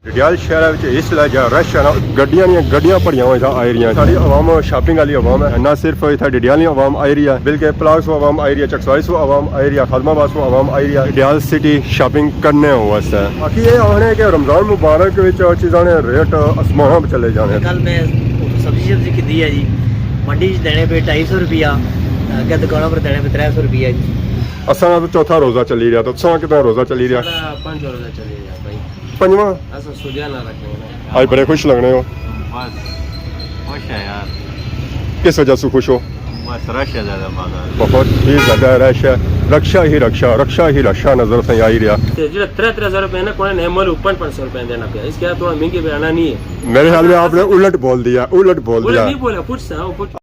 रियाल शहर इस ला रश है ना गड्डियां भरियां हुई आ रही सारी आवाम शॉपिंग वाली आवाम है ना सिर्फ इतना डिडियाल आवाम आई रही है बल्कि प्लास आवाम आई रही है चकसाइस आवाम आई रही है खादमाबाद आवाम आई रही है डियाल सिटी शॉपिंग करने वास्ते बाकी ये आने के रमजान मुबारक चीज़ों ने रेट आसमान पर चले जाने कल मैं सब्जी की है जी मंडी देने पे 250 रुपया अगर दुकानों पर देने पे 300 रुपया जी असा तो चौथा रोज़ा चली रहा तो तुसा कितना रोज़ा चली रहा 5 रोज़ा चली रहा भाई पंजवा ऐसा सुझा ना रखना आज बड़े खुश लगने हो बस खुश है यार किस वजह से खुश हो बस रश है ज़्यादा बाजार बहुत ही ज़्यादा रश है रक्षा ही रक्षा नजर से आई रहा जो 3-3 रुपए ना कोई नॉर्मल 500 रुपए देना पे इसके थोड़ा महंगे पे आना नहीं है मेरे ख्याल में आपने उलट बोल दिया नहीं बोला कुछ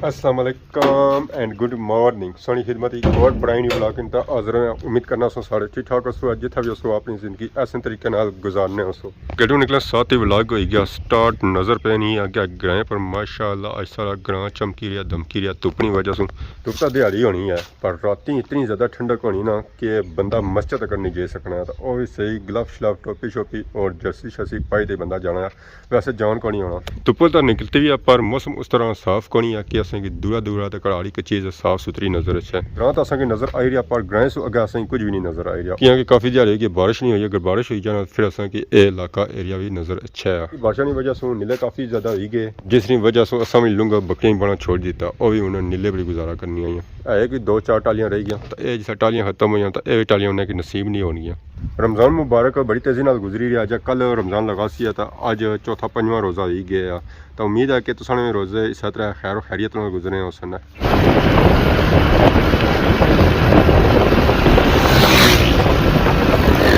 अस्सलाम वालेकुम एंड गुड मॉर्निंग सोनी खिदमत एक और बड़ी न्यू ब्लॉग इंता हाज़र हैं उम्मीद करना सो सारे ठीक ठाक हो जिथे भी हो अपनी जिंदगी ऐसे तरीके नाल गुजारने हो गड्डू निकला साथ ही व्लॉग हो गया स्टार्ट नज़र पे नहीं आ गया ग्रां पर माशाअल्लाह आज सारा ग्रां चमकी रहा दमकी रहा धुप्प की वजह से धुप्प तो दिहाड़ी होनी है पर राती इतनी ज़्यादा ठंडक होनी ना कि बंदा मस्जिद तक नहीं जा सकना तो वह भी सही ग्लव श्लव टोपी शोपी और जर्सी शर्सी पाई दे बंदा जाना है वैसे जान को नहीं होना धुप्प तो निकलती भी है पर मौसम उस तरह साफ को नहीं है कि असें दूरा तक हर एक चीज़ साफ सुथरी नजर है ग्रां तो असें नजर आई रहा पर ग्रां से अगे असें कुछ भी नहीं नजर आई रहा क्योंकि काफ़ी दिहाड़ी की बारिश नहीं हुई अगर बारिश हुई जाना फिर असें कि यह इलाका एरिया भी नजर अच्छा है बारिश की वजह से नीले काफ़ी ज़्यादा हुई गए जिसकी वजह से असा भी लूंगा बकरियां बना छोड़ दिता और भी उन्होंने नीले बड़ी गुजारा करनी आई है कि 2-4 टालियां रह गई तो यह जिस टालियां खत्म हुई तो यह टालियां उन्हें नसीब नहीं होनी रमज़ान मुबारक बड़ी तेज़ी नाल गुजरी रही अज कल रमज़ान लगा सी तो अज चौथा पंजवा रोज़ा ही गया तो उम्मीद है कि तुसाने रोज़े इस तरह खैर खैरियत नाल गुजरे हो सन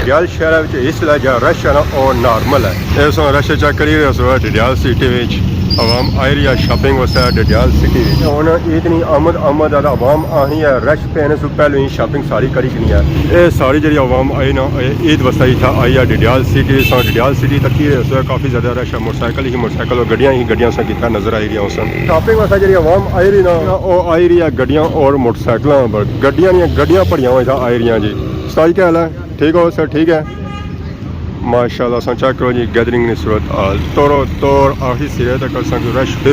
डियाल शहर इस ला रश है ना और नॉर्मल है इस रश चेक करी रहे डियाल सिटी आवाम आई रही है शॉपिंग वास्ते डियाल सिटी हूँ इतनी आमद आवाम आई है रश पैने से पहले ही शॉपिंग सारी करी गई है ये सारी जी आवाम आई ना ईद वास्ते ही था आई है डियाल सिटी तक ही काफ़ी ज़्यादा रश है मोटरसाइकिल और गड्डियां से कितना नजर आई रही है शॉपिंग वास्ते जी आवाम आई रही ना वो आई रही है गड्डियां और मोटरसाइकिलों पर गड्डियां भरियां हुई आई रही जी सताई क्या हाल है ठीक हो सर ठीक है माशाल्लाह सा चेक करो जी गैदरिंग ने सूरत हाल तोड़ आखिरी सिरे तक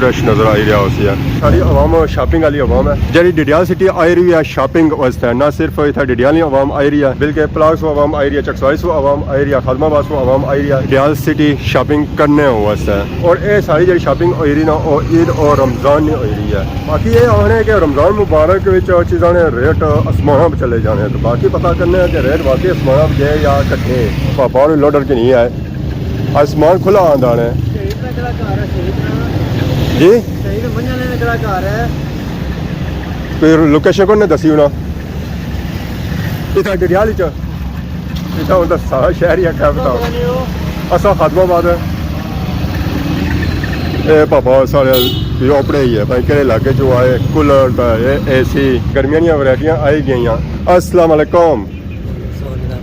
रश नजर आई रहा है सारी आवाम शॉपिंग वाली आवाम है जी डिडियाल सिटी आई रही है शॉपिंग वास्ते ना सिर्फ इतना डिडियाल आवाम आई रही है बल्कि प्लास आवाम आई रही है चकसाइस आवाम आई रही है खादमाबाद आवाम आई रही है डिडियाल सिटी शॉपिंग करने वास्ते और ये सारी जी शॉपिंग हो रही ना ईद और रमज़ान नहीं हो रही है बाकी ये आने के रमज़ान मुबारक चीज़ों ने रेट आसमान पर चले जाने तो बाकी पता करने कि रेट बाकी आसमान पर गए या कट्ठे पापा लोडर के नहीं है आसमान खुला आंदा है जी फिर लोकेशन को दसी होना इतना डिडियाल इतना सारा शहर ही क्या बताओ असा खादमाबाद है पापा सारे अपने ही है भाई कि इलाके जो आए कूलर AC गर्मियों दी वैरायटियां आई गई। अस्सलाम वालेकुम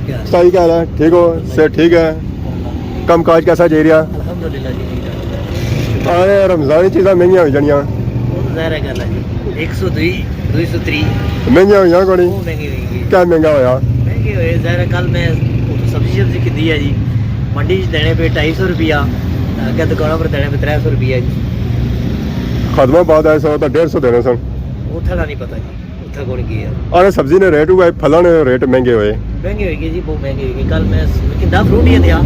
सही क्या है ठीक हो से ठीक है कम काज कैसा जा रहा अरे रमज़ान चीज़ा महंगियां हो जानियां महंगियां हुई कोनी क्या महंगा होया कल मैं सब्जी की है जी मंडी देने पे 250 रुपया अगर दुकानों पर देने पे 300 रुपया जी खादमाबाद आए सो तो 150 देने सन उठा नहीं पता जी उठा कौन किया अरे सब्जी ने रेट हुआ फलों ने रेट महंगे हुए जी बहुत महंगे हुए कल मैं कितना फ्रूट ही दिया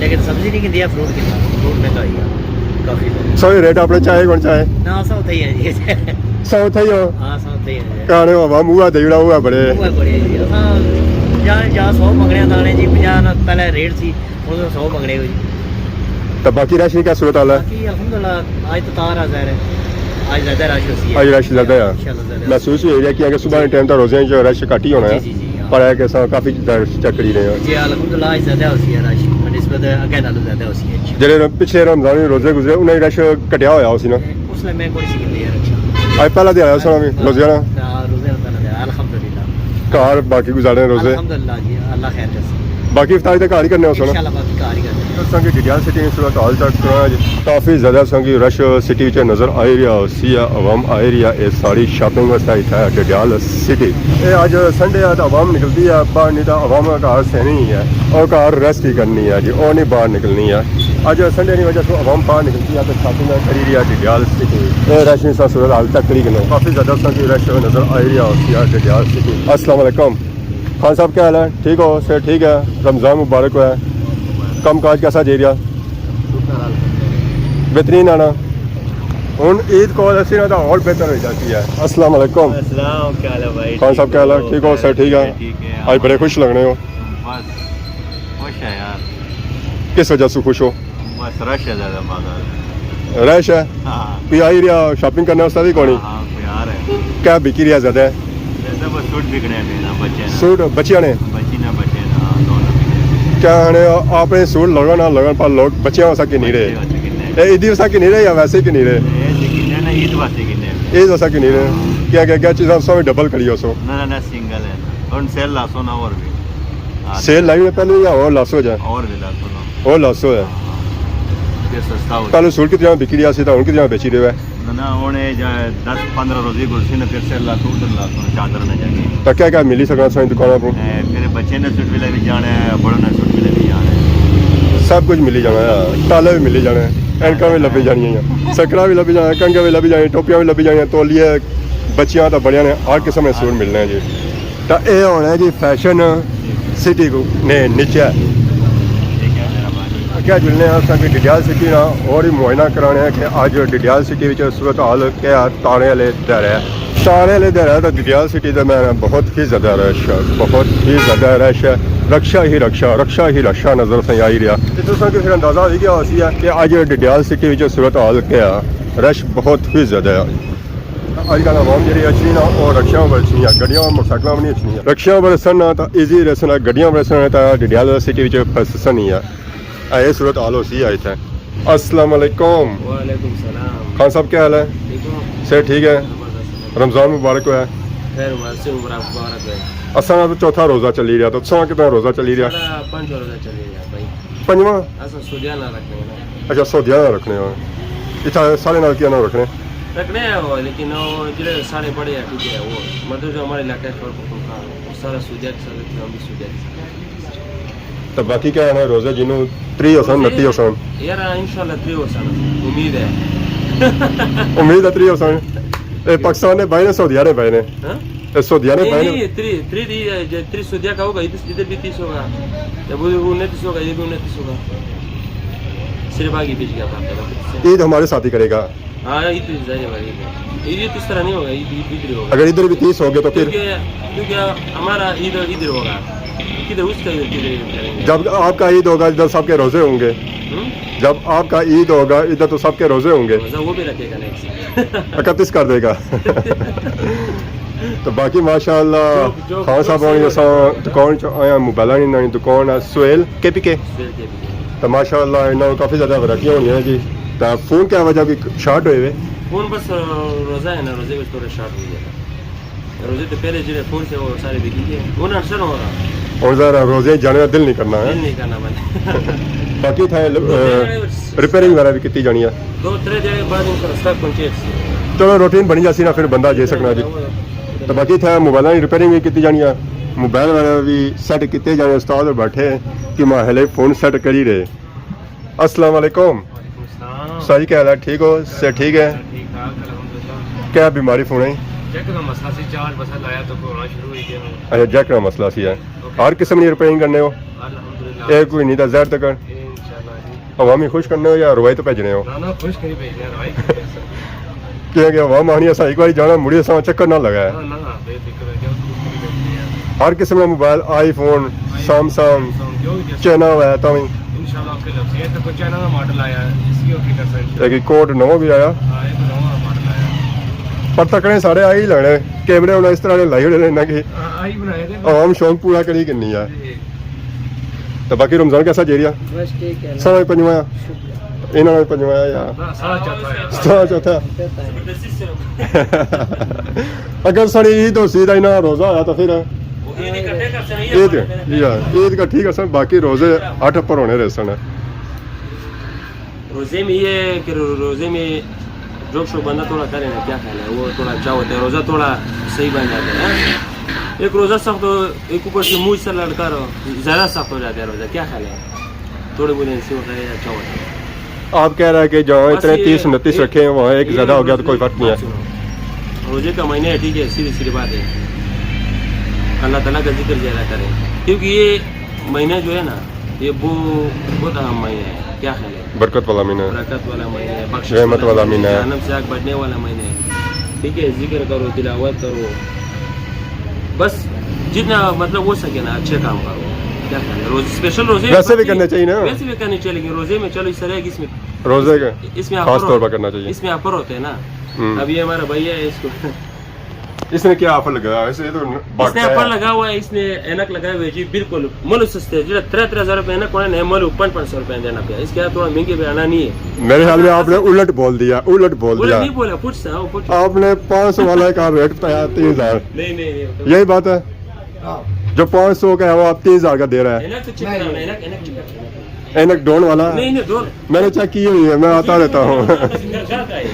लेकिन सब्जी नहीं दिया फ्रूट महंगा ही काफी सही रेट अपने चाहे कौन चाहे ना साउथ ही है जी साउथ ही हो हां साउथ ही है काने बाबा मुआ देड़ा हुआ बड़े जी जा 100 मंगने दाने जी 50 पहले रेट थी उस 100 मंगने हो जी तो बाकी रश क्या सूरत हाल है बाकी अल्हम्दुलिल्लाह आज तो तार हाजिर है आज ज़्यादा रश होती है आज रश ज़्यादा है महसूस हो रहा है कि सुबह टाइम तो रोज़े जो रश घट ही होना है पर है कि काफ़ी चेक करी रहे हैं जी अल्हम्दुलिल्लाह आज ज़्यादा होती है रश निस्बत अगे नालों ज़्यादा होती है जेडे पिछले रमज़ान रोज़े गुजरे उन्हें रश घटिया होया उसी ना उसने मैं कोई सी लिया रक्षा आज पहला दिहाड़ा सा रोज़े ना रोज़े होता अल्हम्दुलिल्लाह कार बाकी गुजारे रोज़े अल्हम्दुलिल्लाह जी अल्लाह खैर करे बाकी इफ्तारी तक घर ही करने हो इंशाल्लाह बाकी घर ही करने संगी डिडियाल सिटी में सूरत हाल तक काफ़ी ज़्यादा संगी रश सिटी च नज़र आई रहा सी आवाम आई रही है सारी शॉपिंग वास्ते है डिडियाल सिटी ये अज संडे है तो आवाम निकलती है बाहर नहीं तो आवाम घर सहनी है और घर रेस्ट ही करनी है जी और नहीं बाहर निकलनी है अज संडे की वजह से आवाम बाहर निकलती है तो शॉपिंग करी रही है डिडियाल सिटी रश नहीं सूरत हाल तक करी गए काफ़ी ज़्यादा संगी रश नज़र आई रहा है डिडियाल सिटी। अस्सलाम वालेकुम खान साहब क्या हाल है ठीक हो सर ठीक है रमज़ान मुबारक है कम काज कैसा जी रहा बेहतरीन आना हूँ ईद को असी ना तो और बेहतर हो जाती है। अस्सलाम वालेकुम अस्सलाम क्या हाल है भाई खान साहब क्या हाल है ठीक हो सर ठीक है आज बड़े खुश लगने हो बस खुश है यार किस वजह से खुश हो बस रश है ज़्यादा बाजार रश है हाँ कोई आई रहा शॉपिंग करने वास्ते भी कौन हाँ यार है क्या बिकी रहा ज़्यादा है जैसे बस सूट बिकने हैं ना बच्चे सूट बच्चियां ने बच्ची ना बच्चे ना दोनों बिकने क्या ने आपने सूट लगन ना लगन पर लोग बच्चियां वैसा कि नहीं रहे ईद वैसा कि नहीं रहे या वैसे कि नहीं रहे ना ईद वास्ते किन्ने ईद वैसा कि नहीं रहे क्या क्या क्या चीज़ सब डबल करी हो सो ना ना सिंगल है और सेल लासो ना और भी सेल लाई है पहले या और लासो जाए और भी लासो ना और लासो है ये सस्ता हो पहले सूट कितने बिकी रहा सी तो उनकी जगह बेची रहे हैं ना उन्हें 10-15 रोजी गुरसी ने फिर सेल लासो उधर लासो चादर में जाके तो क्या क्या मिली सकना सारी दुकानों पर फिर बच्चे ने सूट भी ले भी जाना है बड़ों ने सूट भी ले भी जाना है सब कुछ मिली जाना है ताले भी मिली जाने एनका भी लभी जानी है सकड़ा भी लभी जाना कंगे भी लभी जानी टोपियाँ भी लभी जानी तोलिए बच्चियाँ तो बड़िया ने हर किस्म के सूट मिलने हैं जी तो ये होना है जी फैशन सिटी को ने नीचे क्या जुलने हैं डिडियाल सिटी ना और ही मुआयना कराने हैं कि आज डिडियाल सिटी में सूरत हाल क्या तारे वाले दर है तारे वाले दर है तो डिडियाल सिटी का मैं बहुत ही ज़्यादा रश है बहुत ही ज़्यादा रश है रक्षा ही रक्षा नज़र से आई रहा तो फिर अंदाज़ा हो गया उसी है कि आज डिडियाल सिटी में सूरत हाल क्या रश बहुत ही ज़्यादा है अजकल आवाम जी अच्छी ना और रक्षा पर अच्छी है गड्डियां मोटरसाइकिल भी नहीं अच्छी रक्षा पर सन ना तो ईजी रसन गड्डियां पर सन तो डिडियाल सिटी में फसन ही है ये सूरत हाल हो सी है इतने। अस्सलाम वालेकुम वालेकुम सलाम खान साहब क्या हाल है ठीक हो सर ठीक है रमज़ान मुबारक है खैर से मुबारक है असा तो चौथा रोज़ा चली रहा तो सा कितना रोज़ा चली रहा पंज रोज़ा चली रहा भाई पंजवा असा सुदिया ना रखने ना अच्छा सौदिया ना रखने हो इतना सारे नाल क्या ना रखने रखने हैं वो लेकिन वो जिले सारे बड़े हैं ठीक है वो मतलब जो हमारे इलाके का सारा सुदिया के साथ हम भी सुदिया के साथ तो बाकी क्या है रोज़े जिन्हों 3 होसन 29 होसन यार इंशाल्लाह 3 होसन उम्मीद है उम्मीद है 3 होसन ए पाकिस्तान ने भाई ने सऊदिया ने भाई ने हां ए सऊदिया ने भाई ने 3 सऊदिया का होगा इधर भी 30 होगा जब वो 29 होगा ये भी 29 होगा सिर्फ आगे बीच गया था ईद हमारे साथ ही करेगा हां ईद जाए भाई ईद इस तरह नहीं होगा ईद इधर होगा अगर इधर भी 30 हो गए तो फिर क्योंकि हमारा ईद इधर होगा किधर उसका इधर जब आपका ईद होगा इधर सबके रोजे होंगे जब आपका ईद होगा इधर तो सबके रोजे होंगे वो भी रखेगा नेक्स्ट 31 कर देगा तो बाकी माशाअल्लाह खान साहब ने असा दुकान च आया मोबाइल की नई दुकान है सुहेल केपीके तो माशाअल्लाह इन्होंने काफ़ी ज़्यादा वैरायटियां होनी है जी तो फोन क्या वजह की शार्ट हुए फोन बस रोज़ा है ना रोज़े में थोड़ा शार्ट हो गया रोज़े तो पहले जो फोन से वो सारे बिकी गए वो नर्सर हो रहा और ज़रा रोज़े जाने का दिल नहीं करना है नहीं करना मैंने बाकी था रिपेयरिंग वगैरह भी की जानी है 2-3 दिन बाद इनका स्टॉक पहुंचे चलो रूटीन बनी जासी ना फिर बंदा जे सकना जी तो बाकी था मोबाइल की रिपेयरिंग भी की जानी है मोबाइल वगैरह भी सेट किए जाने उस्ताद बैठे कि माहले फ़ोन सेट कर ही रहे। अस्सलाम वालेकुम सही क्या हाल है ठीक हो से ठीक है क्या बीमारी फोन है अच्छा जैक का मसला सी है हर किस्म की रिपेयरिंग करने हो एक कोई नहीं था जहर तक अवामी खुश करने हो या रवाई तो भेजने हो क्या क्या अवाम आनी असा एक बार जाना मुड़ी असा चक्कर ना लगा है हर किस्म का मोबाइल आईफोन सैमसंग चाइना है तो एक कोड नवा भी आया पर तकने सारे आ ही लगने कैमरे उन्हें इस तरह ने लाई होने ना कि आवाम शौक पूरा करी किन्नी है तो बाकी रमजान कैसा जेरिया सारा पंजवाया इन्होंने पंजवाया या सारा चौथा अगर सारी ईद हो सी इन्होंने रोज़ा आया तो फिर ईद का ठीक है सर बाकी रोजे 8 पर होने रहे सन रोज़े में ये है कि रोज़े में जोक शोक बंदा थोड़ा करे ना, क्या ख्याल है, वो थोड़ा अच्छा होता है, रोज़ा थोड़ा सही बन जाता है ना? एक रोज़ा सख्त हो, एक ऊपर से मुँह से लड़का रहो, ज़्यादा सख्त हो जाता है रोज़ा, क्या ख्याल है? थोड़े बहुत ऐसे होता है, अच्छा होता है। आप कह रहे हैं कि जहाँ बस इतने ये- 30-29 ये- रखे हैं वहाँ एक ये ज़्यादा हो गया तो कोई रोज़े- फर्क नहीं है। सुनो, रोज़े का महीना है, ठीक है, सीधी सीधी बात है, अल्लाह ताला का जिक्र ज़्यादा करें, क्योंकि ये महीना जो है ना, ये बहुत अहम महीना है, क्या ख्याल है? बरकत वाला महीना है, बरकत वाला महीना है, बख्शिश रहमत वाला महीना है। जहन्नम से आग बढ़ने वाला महीना है, ठीक है, जिक्र करो, तिलावत करो, बस जितना मतलब हो सके ना अच्छे काम करो, क्या ख्याल है? रोज स्पेशल रोजे वैसे भी करने चाहिए ना। वैसे भी करने चाहिए, लेकिन रोजे में चलो इस तरह है कि इसमें रोज़े का इसमें खास ऑफर तौर पर करना चाहिए। इसमें ऑफर होते हैं ना। हम्म। अब ये हमारा भैया है, इसको इसने क्या ऑफर लगाया वैसे ये तो इसने भागता ऑफर है। लगा हुआ है, इसने ऐनक लगाए हुए जी, बिल्कुल मल सस्ते जो 3,000 रुपये ऐनक होना है, मल 500 रुपये देना पे, इसके थोड़ा महंगे पे आना नहीं है। मेरे ख्याल में आपने उलट बोल दिया, उलट बोल बोले दिया। नहीं बोला, पूछ आपने 500 वाला का रेट बताया 3,000, नहीं यही बात है। जो 500 का है वो आप 3,000 का दे रहा है। ऐनक तो चेक कराना, ऐनक चेक कराना। एनक डोन वाला नहीं नहीं डोर मैंने चेक की हुई है, मैं आता रहता हूँ। घर का है।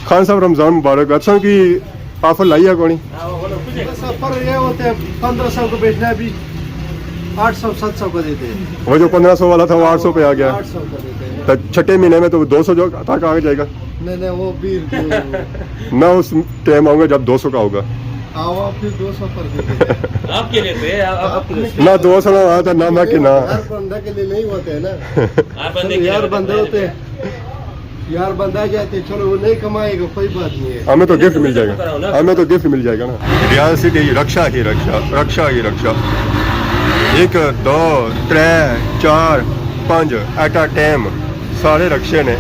खान साहब रमजान मुबारक, अच्छा की ऑफर लाई है कौन? हाँ, वो बोलो, कुछ है। सफर ये होते हैं 1500 को बेचना है, अभी 800-700 को देते हैं। वो जो 1500 वाला था वो 800 पे आ गया, 800 को देते हैं। तो छठे महीने में तो 200 जो तक आ जाएगा। नहीं वो बीर मैं उस टाइम आऊंगा जब 200 का होगा। आओ फिर 200 पर देते हैं। आपके लिए तो है, आपके लिए ना 200 ना आया था ना मैं कि ना। यार बंदा के लिए नहीं होते हैं ना, हर बंदे के लिए यार होता है। बंदे होते हैं, यार बंदा जाते हैं, चलो वो नहीं कमाएगा कोई बात नहीं है। हमें तो गिफ्ट मिल जाएगा, हमें तो गिफ्ट मिल जाएगा ना। रियाल सिटी रक्षा ही रक्षा, रक्षा ही रक्षा। 1 2 3 4 5 एट अ टाइम सारे रक्षे ने।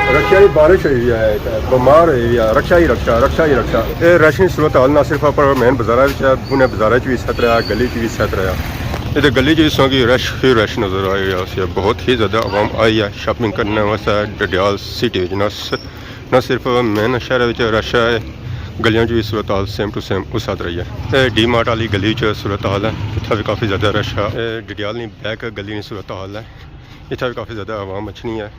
रक्षा की बारिश हुई है, बीमार हुई है, रक्षा ही रक्षा, रक्षा ही रक्षा। ये रश सूरत हाल ना सिर्फ पर मेन बाजारा पुणे बाजारा भी सत रहा, गली भी सत रहा। ये गली च इस की रश ही रश नज़र आई है, बहुत ही ज़्यादा आवाम आई है शॉपिंग करने वास्ते डडियाल सिटी न सिर्फ मेन शहर रश है, गलियों भी सूरत हाल सेम टू सेम उस हद रही है। डी मार्ट वाली गली च सूरत हाल है, इतना भी काफ़ी ज़्यादा रश है। डडियाल नहीं बैक गली नहीं सूरत हाल है, इतना भी काफ़ी ज़्यादा आवाम अच्छी है।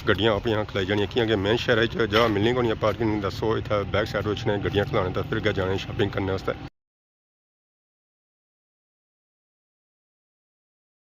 गड्डियां आप यहाँ खलाई जानियां क्योंकि मेन शहर जगह मिलनी को नहीं पार्किंग दसो, इतना बैक साइड ने गड्डियां खलाने फिर गए जाने शॉपिंग करने वास्ते।